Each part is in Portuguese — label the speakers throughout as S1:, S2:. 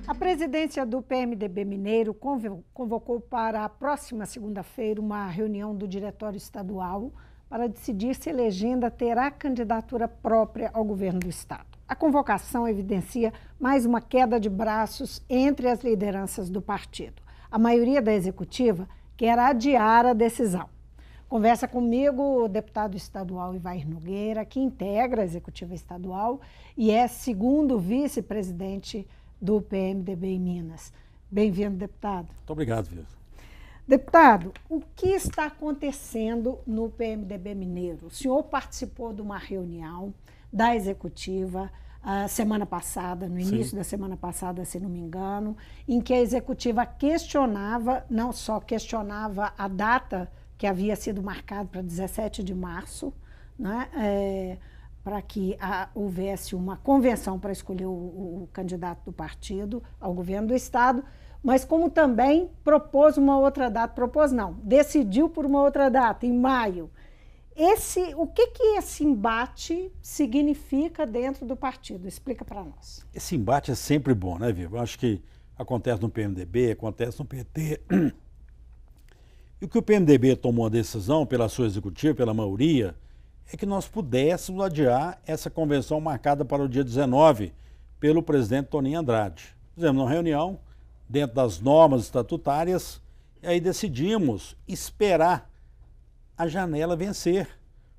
S1: A presidência do PMDB Mineiro convocou para a próxima segunda-feira uma reunião do Diretório Estadual para decidir se a legenda terá candidatura própria ao governo do Estado. A convocação evidencia mais uma queda de braços entre as lideranças do partido. A maioria da executiva quer adiar a decisão. Conversa comigo o deputado estadual Ivair Nogueira, que integra a executiva estadual e é segundo vice-presidente do PMDB em Minas. Bem-vindo, deputado.
S2: Muito obrigado, Vitor.
S1: Deputado, o que está acontecendo no PMDB Mineiro? O senhor participou de uma reunião da executiva semana passada, no início da semana passada, se não me engano, em que a executiva questionava, não só questionava a data que havia sido marcada para 17 de março, né, para que houvesse uma convenção para escolher o candidato do partido ao governo do Estado, mas como também propôs uma outra data, decidiu por uma outra data, em maio. O que esse embate significa dentro do partido? Explica para nós.
S2: Esse embate é sempre bom, né, Vitor? Eu acho que acontece no PMDB, acontece no PT. E o que o PMDB tomou a decisão, pela sua executiva, pela maioria, é que nós pudéssemos adiar essa convenção marcada para o dia 19 pelo presidente Toninho Andrade. Fizemos uma reunião dentro das normas estatutárias e aí decidimos esperar a janela vencer.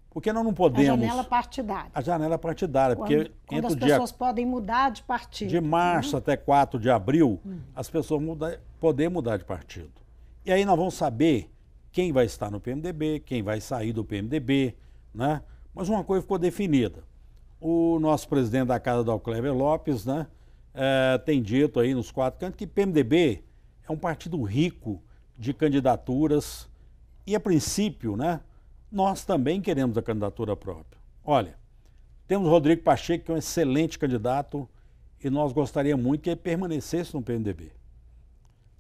S2: Porque nós não podemos...
S1: A janela partidária.
S2: A janela partidária.
S1: Quando as pessoas podem mudar de partido.
S2: De março até 4 de abril, as pessoas podem mudar de partido. E aí nós vamos saber quem vai estar no PMDB, quem vai sair do PMDB, né? Mas uma coisa ficou definida. O nosso presidente da Casa, Dr. Cléber Lopes, né, tem dito aí nos 4 cantos que PMDB é um partido rico de candidaturas e, a princípio, né, nós também queremos a candidatura própria. Olha, temos o Rodrigo Pacheco, que é um excelente candidato, e nós gostaríamos muito que ele permanecesse no PMDB.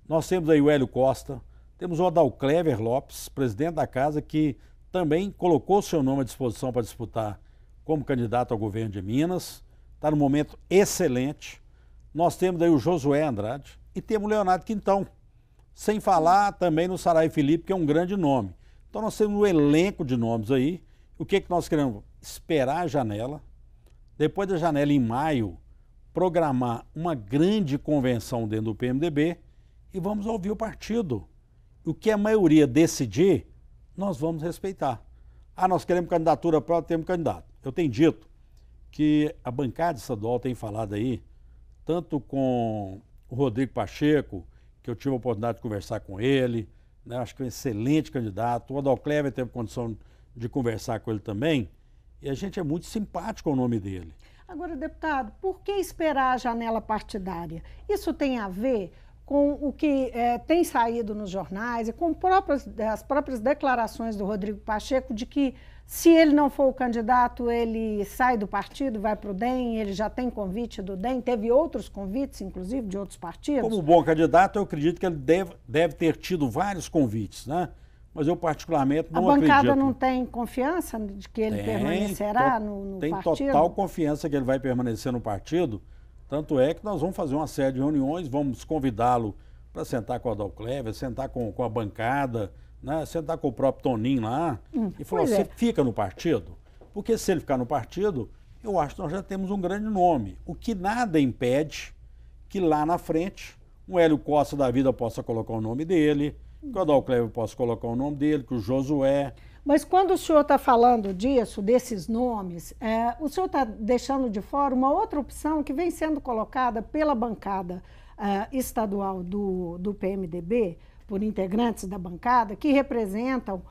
S2: Nós temos aí o Hélio Costa, temos o Dr. Cléber Lopes, presidente da Casa, que também colocou seu nome à disposição para disputar como candidato ao governo de Minas, está num momento excelente. Nós temos aí o Josué Andrade e temos o Leonardo Quintão, sem falar também no Sarai Felipe, que é um grande nome. Então nós temos um elenco de nomes aí. O que nós queremos? Esperar a janela, depois da janela em maio, programar uma grande convenção dentro do PMDB e vamos ouvir o partido. O que a maioria decidir, nós vamos respeitar. Nós queremos candidatura própria, temos candidato. Eu tenho dito que a bancada estadual tem falado aí, tanto com o Rodrigo Pacheco, que eu tive a oportunidade de conversar com ele, né? Acho que é um excelente candidato. O Dr. Cléber teve condição de conversar com ele também, e a gente é muito simpático ao nome dele.
S1: Agora, deputado, por que esperar a janela partidária? Isso tem a ver com o que tem saído nos jornais e com as próprias declarações do Rodrigo Pacheco de que, se ele não for o candidato, ele sai do partido, vai para o DEM, ele já tem convite do DEM, teve outros convites, inclusive, de outros partidos?
S2: Como bom candidato, eu acredito que ele deve ter tido vários convites, né? Mas eu particularmente não acredito.
S1: A bancada não tem confiança de que ele permanecerá no partido?
S2: Tem total confiança que ele vai permanecer no partido. Tanto é que nós vamos fazer uma série de reuniões, vamos convidá-lo para sentar com o Dr. Cléber, sentar com a bancada, né? Sentar com o próprio Toninho lá e falar, você fica no partido? Porque se ele ficar no partido, eu acho que nós já temos um grande nome. O que nada impede que lá na frente o Hélio Costa da vida possa colocar o nome dele, que o Dr. Cléber possa colocar o nome dele, que o Josué...
S1: Mas quando o senhor está falando desses nomes, o senhor está deixando de fora uma outra opção que vem sendo colocada pela bancada estadual do PMDB, por integrantes da bancada, que representam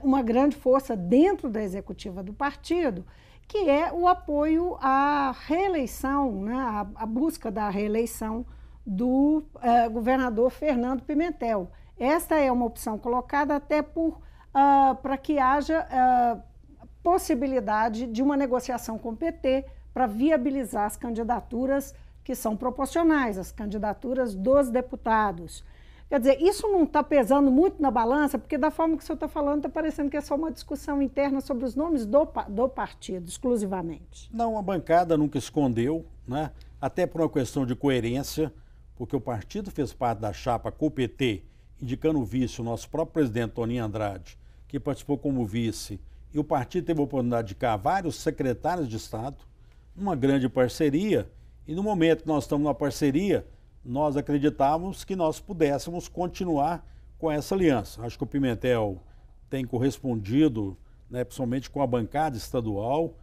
S1: uma grande força dentro da executiva do partido, que é o apoio à reeleição, né, à busca da reeleição do governador Fernando Pimentel. Esta é uma opção colocada até para que haja possibilidade de uma negociação com o PT para viabilizar as candidaturas que são proporcionais, as candidaturas dos deputados. Quer dizer, isso não está pesando muito na balança, porque da forma que o senhor está falando, está parecendo que é só uma discussão interna sobre os nomes do partido, exclusivamente.
S2: Não, a bancada nunca escondeu, né? Até por uma questão de coerência, porque o partido fez parte da chapa com o PT, indicando o vice, o nosso próprio presidente Toninho Andrade, que participou como vice, e o partido teve a oportunidade de indicar vários secretários de Estado, numa grande parceria, e no momento que nós estamos numa parceria, nós acreditávamos que nós pudéssemos continuar com essa aliança. Acho que o Pimentel tem correspondido, né, principalmente com a bancada estadual.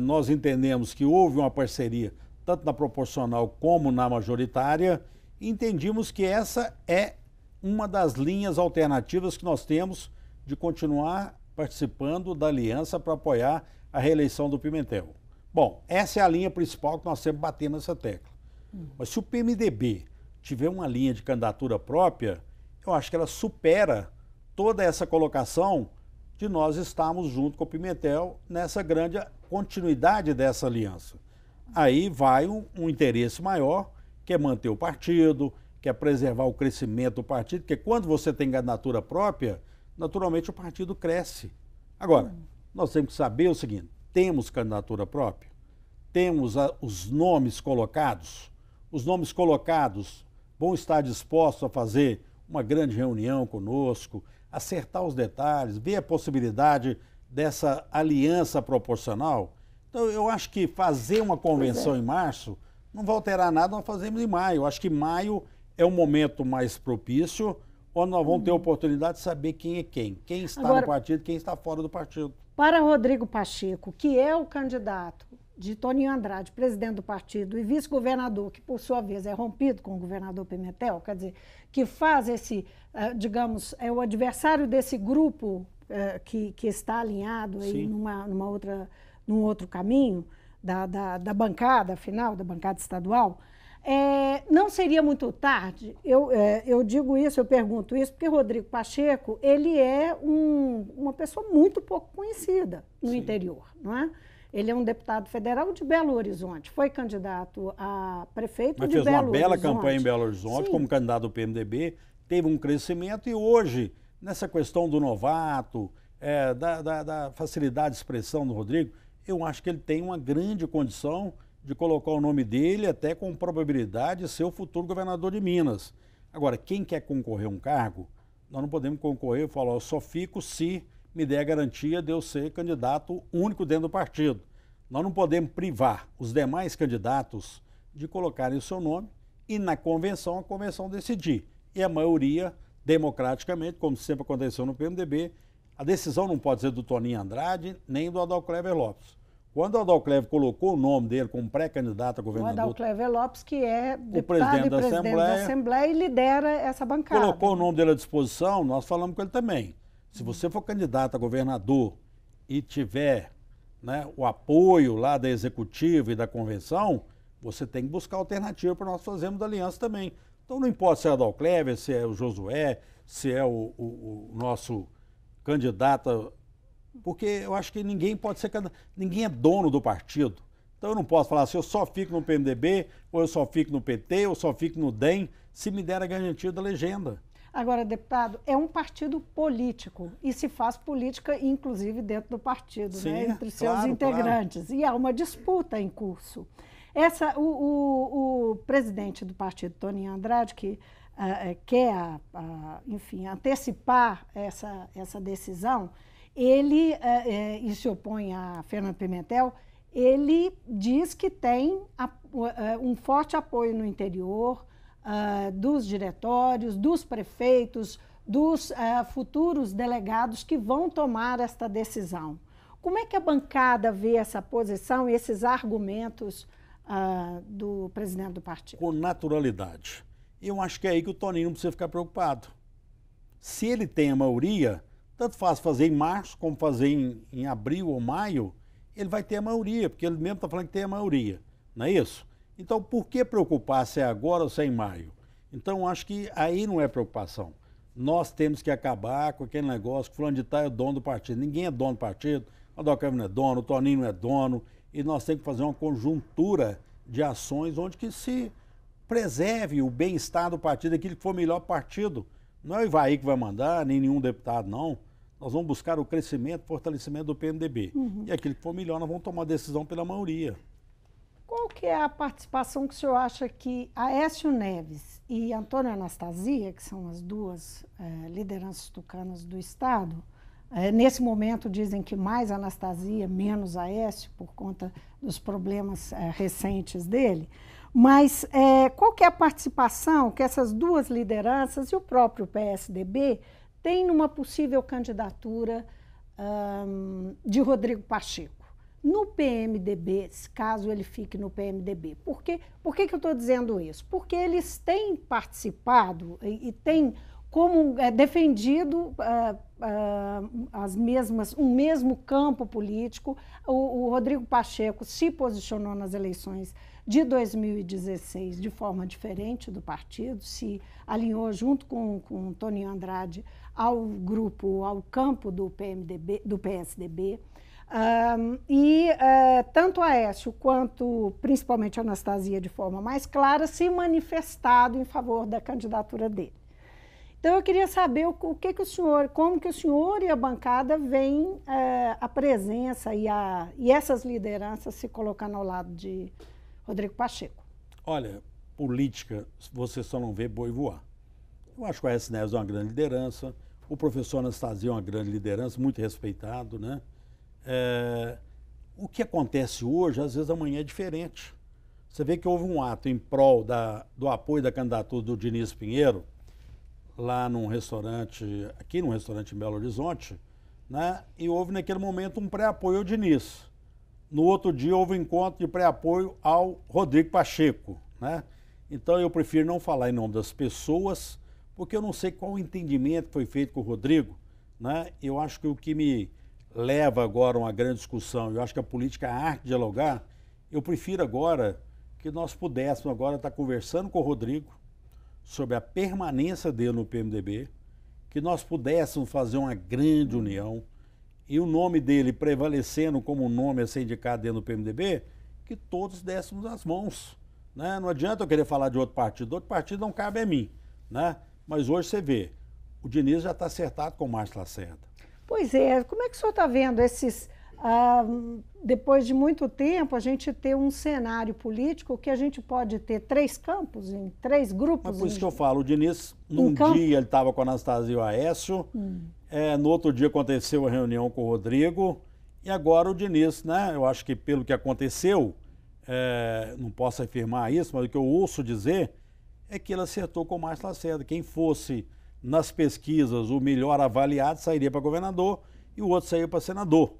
S2: Nós entendemos que houve uma parceria, tanto na proporcional como na majoritária, e entendimos que essa é uma das linhas alternativas que nós temos de continuar participando da aliança para apoiar a reeleição do Pimentel. Bom, essa é a linha principal que nós sempre batemos nessa tecla. Mas se o PMDB tiver uma linha de candidatura própria, eu acho que ela supera toda essa colocação de nós estarmos junto com o Pimentel nessa grande continuidade dessa aliança. Aí vai um interesse maior, que é manter o partido, que é preservar o crescimento do partido, porque quando você tem candidatura própria, naturalmente o partido cresce. Agora, nós temos que saber o seguinte, temos candidatura própria, temos os nomes colocados, vão estar dispostos a fazer uma grande reunião conosco, acertar os detalhes, ver a possibilidade dessa aliança proporcional. Então, eu acho que fazer uma convenção em março não vai alterar nada, nós fazemos em maio. Eu acho que maio é um momento mais propício, onde nós vamos ter a oportunidade de saber quem é quem está no partido, quem está fora do partido.
S1: Para Rodrigo Pacheco, que é o candidato de Toninho Andrade, presidente do partido, e vice-governador, que por sua vez é rompido com o governador Pimentel, quer dizer, que faz esse, digamos, é o adversário desse grupo que está alinhado aí num outro caminho da bancada, afinal, da bancada estadual. Não seria muito tarde, eu digo isso, eu pergunto isso, porque Rodrigo Pacheco, ele é uma pessoa muito pouco conhecida no interior, não é? Ele é um deputado federal de Belo Horizonte, foi candidato a prefeito de Belo Horizonte.
S2: Mas fez uma bela campanha em Belo Horizonte, como candidato do PMDB, teve um crescimento e hoje, nessa questão do novato, da facilidade de expressão do Rodrigo, eu acho que ele tem uma grande condição de colocar o nome dele até com probabilidade de ser o futuro governador de Minas. Agora, quem quer concorrer a um cargo, nós não podemos concorrer e falar, eu só fico se me der a garantia de eu ser candidato único dentro do partido. Nós não podemos privar os demais candidatos de colocarem o seu nome e na convenção, a convenção decidir. E a maioria, democraticamente, como sempre aconteceu no PMDB, a decisão não pode ser do Toninho Andrade nem do Adalclever Lopes. Quando o Adalclever colocou o nome dele como pré-candidato a governador...
S1: O Adalclever Lopes, que é deputado e presidente da Assembleia e lidera essa bancada.
S2: Colocou o nome dele à disposição, nós falamos com ele também. Se você for candidato a governador e tiver, né, o apoio lá da executiva e da convenção, você tem que buscar alternativa para nós fazermos da aliança também. Então não importa se é o Adalclever, se é o Josué, se é o nosso candidato... Porque eu acho que ninguém pode ser candidato, ninguém é dono do partido. Então eu não posso falar assim, eu só fico no PMDB, ou eu só fico no PT, ou eu só fico no DEM, se me der a garantia da legenda.
S1: Agora, deputado, é um partido político e se faz política, inclusive, dentro do partido,
S2: sim,
S1: né, entre seus integrantes. Claro. E há uma disputa em curso. O presidente do partido, Toninho Andrade, que quer, enfim, antecipar essa decisão, ele, e se opõe a Fernando Pimentel, ele diz que tem um forte apoio no interior, dos diretórios, dos prefeitos, dos futuros delegados que vão tomar esta decisão. Como é que a bancada vê essa posição e esses argumentos do presidente do partido?
S2: Com naturalidade. Eu acho que é aí que o Toninho não precisa ficar preocupado. Se ele tem a maioria... Tanto faz fazer em março como fazer em abril ou maio, ele vai ter a maioria, porque ele mesmo está falando que tem a maioria, não é isso? Então, por que preocupar se é agora ou se é em maio? Então, acho que aí não é preocupação. Nós temos que acabar com aquele negócio que fulano de tal é dono do partido. Ninguém é dono do partido, o Adalclever não é dono, o Toninho não é dono, e nós temos que fazer uma conjuntura de ações onde que se preserve o bem-estar do partido, aquilo que for melhor para o partido. Não é o Ivaí que vai mandar, nem nenhum deputado, não. Nós vamos buscar o crescimento, fortalecimento do PMDB. E aquilo que for melhor, nós vamos tomar a decisão pela maioria.
S1: Qual que é a participação que o senhor acha que Aécio Neves e Antônio Anastasia, que são as duas lideranças tucanas do Estado, nesse momento dizem que mais Anastasia, menos Aécio, por conta dos problemas recentes dele, mas qual que é a participação que essas duas lideranças e o próprio PSDB têm numa possível candidatura de Rodrigo Pacheco no PMDB, caso ele fique no PMDB? Por que eu estou dizendo isso? Porque eles têm participado e têm como defendido um mesmo campo político. O Rodrigo Pacheco se posicionou nas eleições de 2016 de forma diferente do partido, se alinhou junto com Toninho Andrade ao campo do PMDB, do PSDB. Tanto Aécio quanto, principalmente, Anastasia, de forma mais clara, se manifestado em favor da candidatura dele. Então, eu queria saber como que o senhor e a bancada veem a presença e essas lideranças se colocando ao lado de Rodrigo Pacheco.
S2: Olha, política, você só não vê boi voar. Eu acho que o Aécio Neves é uma grande liderança, o professor Anastasia é uma grande liderança, muito respeitado, né? O que acontece hoje, às vezes amanhã é diferente. Você vê que houve um ato em prol do apoio da candidatura do Diniz Pinheiro, lá aqui num restaurante em Belo Horizonte, né? E houve naquele momento um pré-apoio ao Diniz. No outro dia houve um encontro de pré-apoio ao Rodrigo Pacheco, né? Então eu prefiro não falar em nome das pessoas, porque eu não sei qual o entendimento que foi feito com o Rodrigo, né? Eu acho que o que me leva agora a uma grande discussão, eu acho que a política é a arte de dialogar, eu prefiro agora que nós pudéssemos agora estar conversando com o Rodrigo sobre a permanência dele no PMDB, que nós pudéssemos fazer uma grande união e o nome dele prevalecendo como um nome a ser indicado dentro do PMDB, que todos dessemos as mãos, né? Não adianta eu querer falar de outro partido não cabe a mim, né? Mas hoje você vê, o Diniz já está acertado com o Márcio Lacerda.
S1: Pois é, como é que o senhor está vendo depois de muito tempo, a gente ter um cenário político que a gente pode ter 3 campos, em 3 grupos?
S2: Mas por isso que eu falo, o Diniz, num dia ele estava com a Anastasia e o Aécio, no outro dia aconteceu a reunião com o Rodrigo, e agora o Diniz, né? Eu acho que pelo que aconteceu, não posso afirmar isso, mas o que eu ouço dizer é que ele acertou com o Márcio Lacerda. Quem fosse nas pesquisas o melhor avaliado sairia para governador e o outro sairia para senador.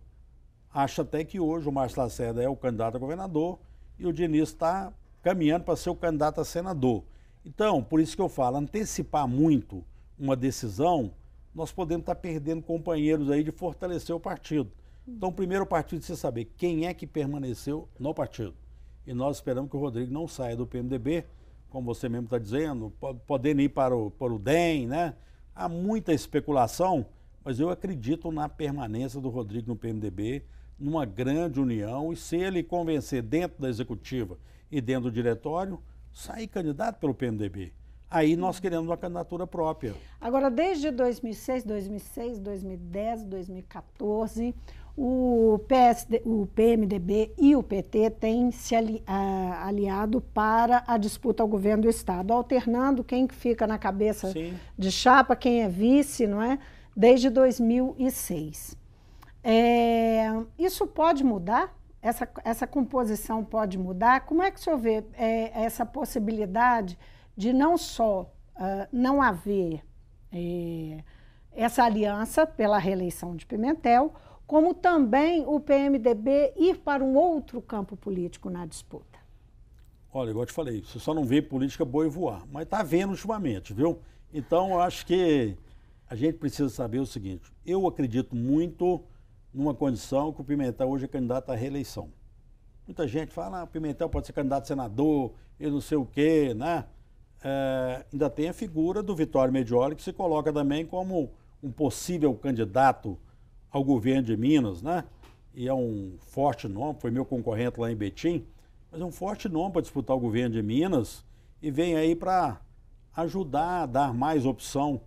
S2: Acho até que hoje o Márcio Lacerda é o candidato a governador e o Diniz está caminhando para ser o candidato a senador. Então, por isso que eu falo, antecipar muito uma decisão, nós podemos estar perdendo companheiros aí de fortalecer o partido. Então, primeiro o partido precisa saber quem é que permaneceu no partido. E nós esperamos que o Rodrigo não saia do PMDB, como você mesmo está dizendo, podendo ir para o DEM, né? Há muita especulação, mas eu acredito na permanência do Rodrigo no PMDB, numa grande união, e se ele convencer dentro da executiva e dentro do diretório, sair candidato pelo PMDB. Aí nós queremos uma candidatura própria.
S1: Agora, desde 2006, 2010, 2014, o PMDB e o PT têm se aliado para a disputa ao governo do Estado, alternando quem fica na cabeça de chapa, quem é vice, não é? Desde 2006. Isso pode mudar? Essa composição pode mudar? Como é que o senhor vê essa possibilidade de não só não haver essa aliança pela reeleição de Pimentel, como também o PMDB ir para um outro campo político na disputa?
S2: Olha, igual eu te falei, você só não vê política boi voar, mas está vendo ultimamente, viu? Então, eu acho que a gente precisa saber o seguinte, eu acredito muito numa condição que o Pimentel hoje é candidato à reeleição. Muita gente fala, o Pimentel pode ser candidato a senador, e não sei o quê, né? Ainda tem a figura do Vitório Medioli, que se coloca também como um possível candidato ao governo de Minas, né? E é um forte nome, foi meu concorrente lá em Betim, mas é um forte nome para disputar o governo de Minas e vem aí para ajudar a dar mais opção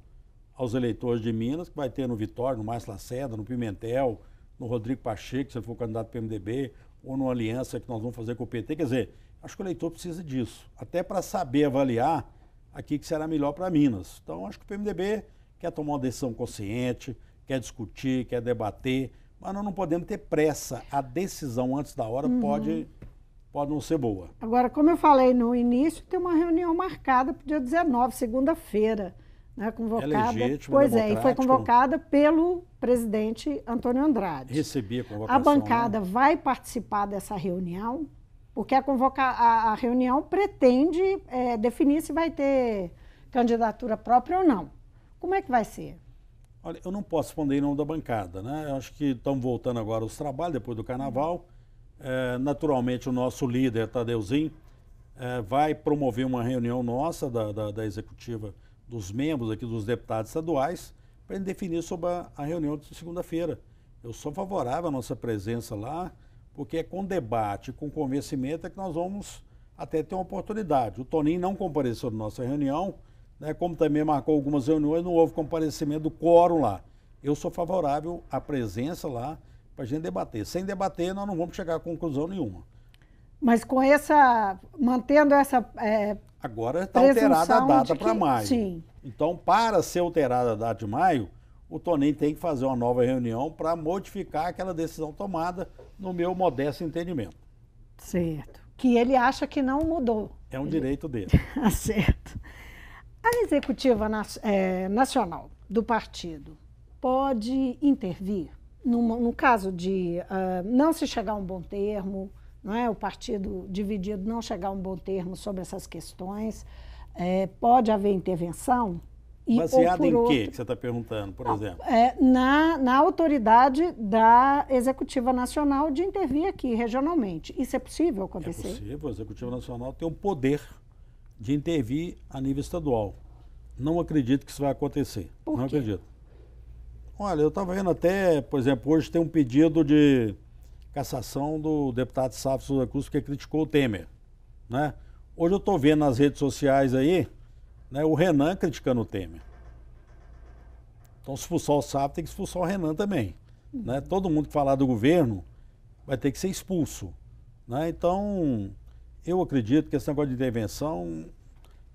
S2: aos eleitores de Minas, que vai ter no Vitório, no Márcio Lacerda, no Pimentel, no Rodrigo Pacheco, se ele for candidato ao PMDB, ou numa aliança que nós vamos fazer com o PT. Quer dizer, acho que o eleitor precisa disso, até para saber avaliar aqui que será melhor para Minas. Então, acho que o PMDB quer tomar uma decisão consciente, quer discutir, quer debater, mas nós não podemos ter pressa. A decisão antes da hora pode não ser boa.
S1: Agora, como eu falei no início, tem uma reunião marcada para o dia 19, segunda-feira, né, convocada.
S2: É legítimo,
S1: pois é, e foi convocada pelo presidente Antônio Andrade.
S2: Recebi a convocação.
S1: A bancada vai participar dessa reunião, porque a reunião pretende definir se vai ter candidatura própria ou não. Como é que vai ser?
S2: Olha, eu não posso responder em nome da bancada, né? Eu acho que estamos voltando agora aos trabalhos, depois do Carnaval. Naturalmente, o nosso líder, Tadeuzinho, vai promover uma reunião nossa, da executiva, dos membros aqui, dos deputados estaduais, para definir sobre a reunião de segunda-feira. Eu sou favorável à nossa presença lá, porque é com debate, com convencimento, é que nós vamos até ter uma oportunidade. O Toninho não compareceu na nossa reunião, né, como também marcou algumas reuniões, não houve comparecimento do quórum lá. Eu sou favorável à presença lá para a gente debater. Sem debater, nós não vamos chegar a conclusão nenhuma.
S1: Mas mantendo essa
S2: agora está alterada a data para maio.
S1: Sim.
S2: Então, para ser alterada a data de maio, o Toninho tem que fazer uma nova reunião para modificar aquela decisão tomada, no meu modesto entendimento.
S1: Certo. Que ele acha que não mudou.
S2: É um direito dele.
S1: Certo. A executiva nacional do partido pode intervir no caso de não se chegar a um bom termo, não é? O partido dividido não chegar a um bom termo sobre essas questões, pode haver intervenção?
S2: Baseado em quê que você está perguntando, por exemplo?
S1: Na autoridade da Executiva Nacional de intervir aqui regionalmente. Isso é possível acontecer?
S2: É possível. A Executiva Nacional tem o poder de intervir a nível estadual. Não acredito que isso vai acontecer.
S1: Por quê?
S2: Não acredito. Olha, eu estava vendo até, por exemplo, hoje tem um pedido de cassação do deputado Sávio Souza Cruz, que criticou o Temer, né? Hoje eu estou vendo nas redes sociais aí, né, o Renan criticando o Temer. Então, se expulsar o Sávio, tem que expulsar o Renan também. Né? Todo mundo que falar do governo vai ter que ser expulso. Né? Então, eu acredito que esse negócio de intervenção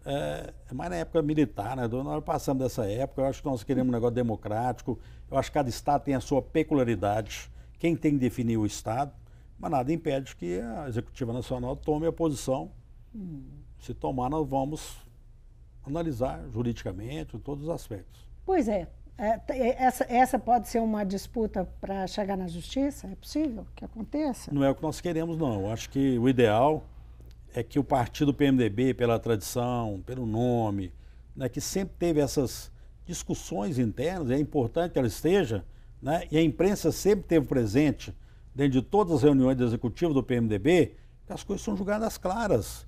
S2: é mais na época militar, né? Nós passamos dessa época, eu acho que nós queremos um negócio democrático, eu acho que cada estado tem a sua peculiaridade, quem tem que definir o estado, mas nada impede que a Executiva Nacional tome a posição. Se tomar, nós vamos analisar juridicamente todos os aspectos.
S1: Pois é. Essa pode ser uma disputa para chegar na justiça? É possível que aconteça?
S2: Não é o que nós queremos, não. Eu acho que o ideal é que o partido PMDB, pela tradição, pelo nome, né, que sempre teve essas discussões internas, é importante que ela esteja, né, e a imprensa sempre esteve presente dentro de todas as reuniões do executivo do PMDB, que as coisas são julgadas claras.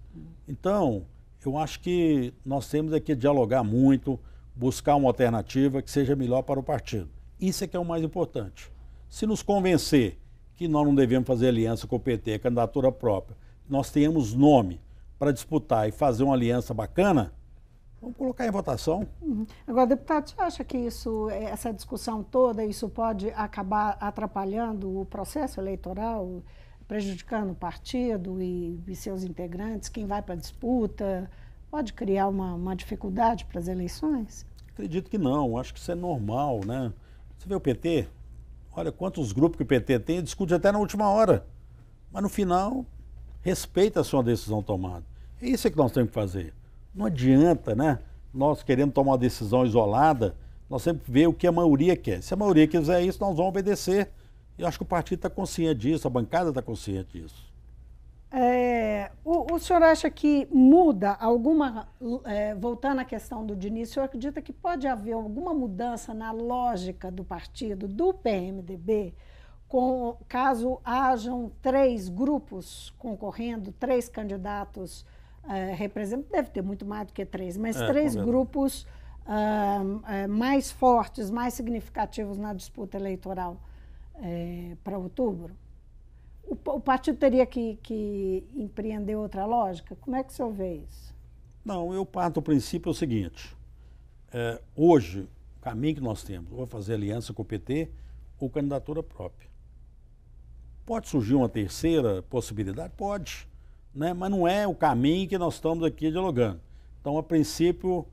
S2: Então, eu acho que nós temos aqui que dialogar muito, buscar uma alternativa que seja melhor para o partido. Isso é que é o mais importante. Se nos convencer que nós não devemos fazer aliança com o PT, candidatura própria, nós tenhamos nome para disputar e fazer uma aliança bacana, vamos colocar em votação.
S1: Agora, deputado, você acha que essa discussão toda, isso pode acabar atrapalhando o processo eleitoral, prejudicando o partido e seus integrantes, quem vai para a disputa? Pode criar uma dificuldade para as eleições?
S2: Acredito que não, acho que isso é normal, né? Você vê o PT, olha quantos grupos que o PT tem, discute até na última hora, mas no final respeita a sua decisão tomada. É isso que nós temos que fazer. Não adianta, né? Nós queremos tomar uma decisão isolada, nós sempre vemos o que a maioria quer. Se a maioria quiser isso, nós vamos obedecer. Eu acho que o partido está consciente disso, a bancada está consciente disso.
S1: O senhor acha que muda voltando à questão do Diniz, o senhor acredita que pode haver alguma mudança na lógica do partido, do PMDB, caso hajam 3 grupos concorrendo, 3 candidatos representantes, deve ter muito mais do que 3, mas 3 grupos mais fortes, mais significativos na disputa eleitoral para outubro? O partido teria que empreender outra lógica? Como é que o senhor vê isso?
S2: Não, eu parto do princípio o seguinte, hoje, o caminho que nós temos, ou fazer aliança com o PT ou candidatura própria. Pode surgir uma terceira possibilidade? Pode, né? Mas não é o caminho que nós estamos aqui dialogando. Então, a princípio,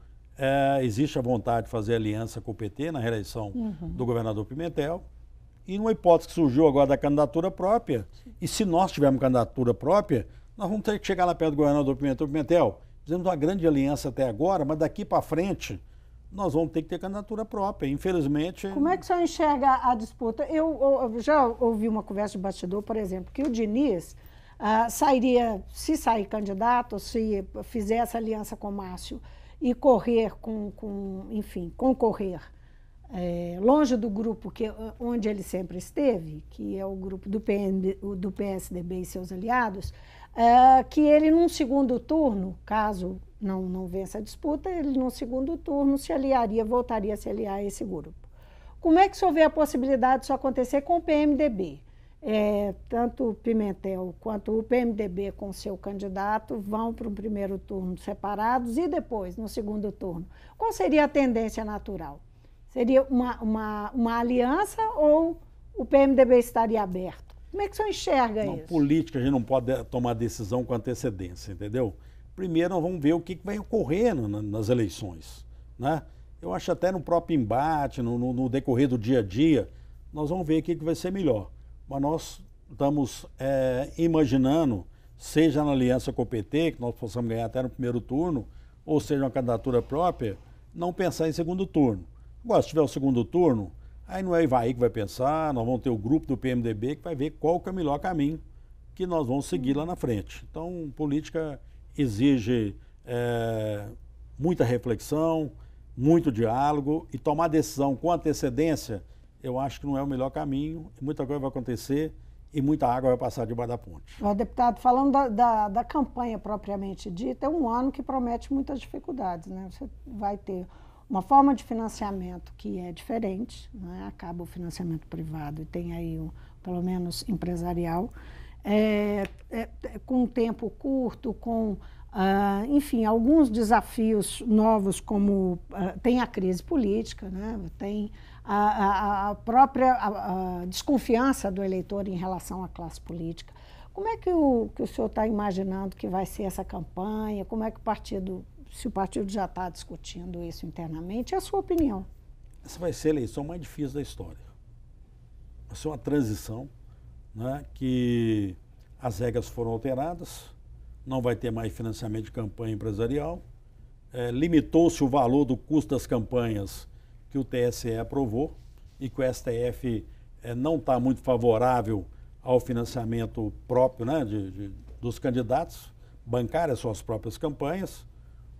S2: existe a vontade de fazer aliança com o PT na reeleição do governador Pimentel. E numa hipótese que surgiu agora da candidatura própria, e se nós tivermos candidatura própria, nós vamos ter que chegar lá perto do governador Pimentel. Fizemos uma grande aliança até agora, mas daqui para frente nós vamos ter que ter candidatura própria. Infelizmente...
S1: Como é que o senhor enxerga a disputa? Eu já ouvi uma conversa de bastidor, por exemplo, que o Diniz sairia, se sair candidato, se fizer essa aliança com o Márcio e correr enfim, concorrer longe do grupo onde ele sempre esteve, que é o grupo do PSDB e seus aliados, que ele num segundo turno, caso não vença a disputa, ele num segundo turno voltaria a se aliar a esse grupo. Como é que o senhor vê a possibilidade disso acontecer com o PMDB? Tanto o Pimentel quanto o PMDB com seu candidato vão para um primeiro turno separados e depois, no segundo turno. Qual seria a tendência natural? Seria uma aliança ou o PMDB estaria aberto? Como é que o senhor enxerga isso?
S2: Política, a gente não pode tomar decisão com antecedência, entendeu? Primeiro, nós vamos ver o que vai ocorrer nas eleições, né? Eu acho até no próprio embate, no decorrer do dia a dia, nós vamos ver o que vai ser melhor. Mas nós estamos imaginando, seja na aliança com o PT, que nós possamos ganhar até no primeiro turno, ou seja uma candidatura própria, não pensar em segundo turno. Agora, se tiver o segundo turno, aí não é Ivaí que vai pensar, nós vamos ter o grupo do PMDB que vai ver qual que é o melhor caminho que nós vamos seguir lá na frente. Então, política exige muita reflexão, muito diálogo e tomar decisão com antecedência, eu acho que não é o melhor caminho, muita coisa vai acontecer e muita água vai passar debaixo da ponte.
S1: Deputado, falando da campanha propriamente dita, é um ano que promete muitas dificuldades, né? Você vai ter uma forma de financiamento que é diferente, né? Acaba o financiamento privado e tem aí, pelo menos, empresarial, com um tempo curto, com, enfim, alguns desafios novos, como tem a crise política, né? Tem a própria desconfiança do eleitor em relação à classe política. Como é que o senhor está imaginando que vai ser essa campanha? Como é que se o partido já está discutindo isso internamente? É a sua opinião?
S2: Essa vai ser a eleição mais difícil da história. Vai ser uma transição, né, que as regras foram alteradas, não vai ter mais financiamento de campanha empresarial, limitou-se o valor do custo das campanhas que o TSE aprovou e que o STF não está muito favorável ao financiamento próprio, né, dos candidatos, bancar as suas próprias campanhas.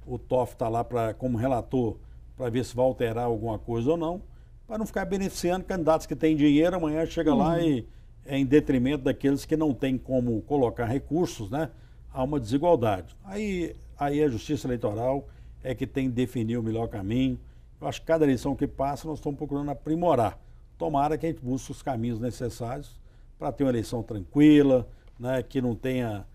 S2: O TOF está lá como relator para ver se vai alterar alguma coisa ou não, para não ficar beneficiando candidatos que têm dinheiro, amanhã chega lá e em detrimento daqueles que não têm como colocar recursos, né, há uma desigualdade. Aí a Justiça Eleitoral é que tem que definir o melhor caminho. Eu acho que cada eleição que passa nós estamos procurando aprimorar. Tomara que a gente busque os caminhos necessários para ter uma eleição tranquila, né, que não tenha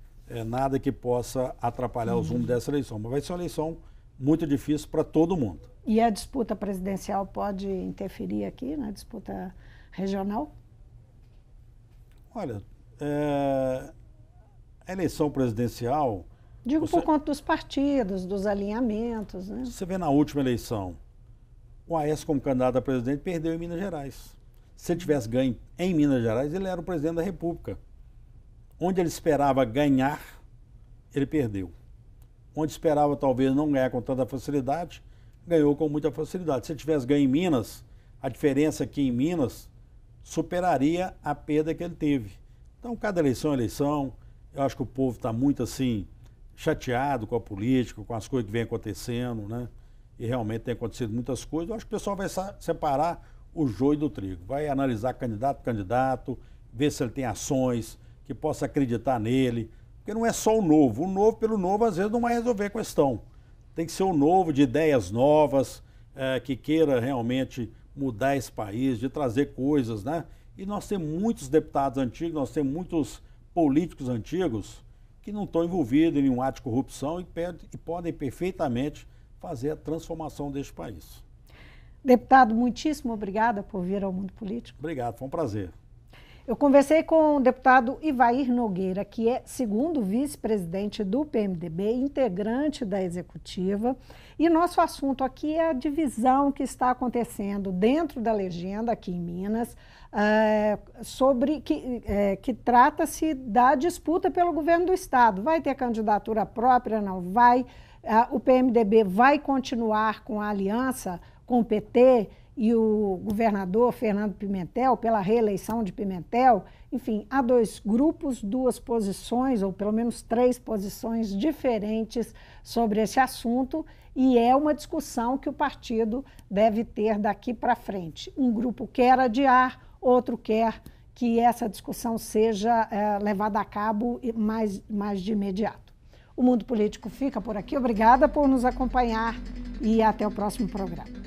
S2: nada que possa atrapalhar os rumos dessa eleição. Mas vai ser uma eleição muito difícil para todo mundo.
S1: E a disputa presidencial pode interferir aqui na disputa regional?
S2: Olha, a eleição presidencial...
S1: Digo por conta dos partidos, dos alinhamentos, né?
S2: Você vê na última eleição, o Aécio como candidato a presidente perdeu em Minas Gerais. Se ele tivesse ganho em Minas Gerais, ele era o presidente da República. Onde ele esperava ganhar, ele perdeu. Onde esperava talvez não ganhar com tanta facilidade, ganhou com muita facilidade. Se ele tivesse ganho em Minas, a diferença aqui em Minas superaria a perda que ele teve. Então, cada eleição é eleição. Eu acho que o povo está muito assim, chateado com a política, com as coisas que vem acontecendo, né? E realmente tem acontecido muitas coisas. Eu acho que o pessoal vai separar o joio do trigo. Vai analisar candidato por candidato, ver se ele tem ações, que possa acreditar nele. Porque não é só o novo pelo novo às vezes não vai resolver a questão. Tem que ser o novo de ideias novas, que queira realmente mudar esse país, de trazer coisas, né? E nós temos muitos deputados antigos, nós temos muitos políticos antigos que não estão envolvidos em nenhum ato de corrupção e podem perfeitamente fazer a transformação deste país.
S1: Deputado, muitíssimo obrigada por vir ao Mundo Político.
S2: Obrigado, foi um prazer.
S1: Eu conversei com o deputado Ivair Nogueira, que é segundo vice-presidente do PMDB, integrante da executiva, e nosso assunto aqui é a divisão que está acontecendo dentro da legenda aqui em Minas, que trata-se da disputa pelo governo do estado. Vai ter candidatura própria, não vai? O PMDB vai continuar com a aliança com o PT e o governador Fernando Pimentel, pela reeleição de Pimentel. Enfim, há dois grupos, duas posições, ou pelo menos três posições diferentes sobre esse assunto, e é uma discussão que o partido deve ter daqui para frente. Um grupo quer adiar, outro quer que essa discussão seja levada a cabo mais de imediato. O Mundo Político fica por aqui. Obrigada por nos acompanhar e até o próximo programa.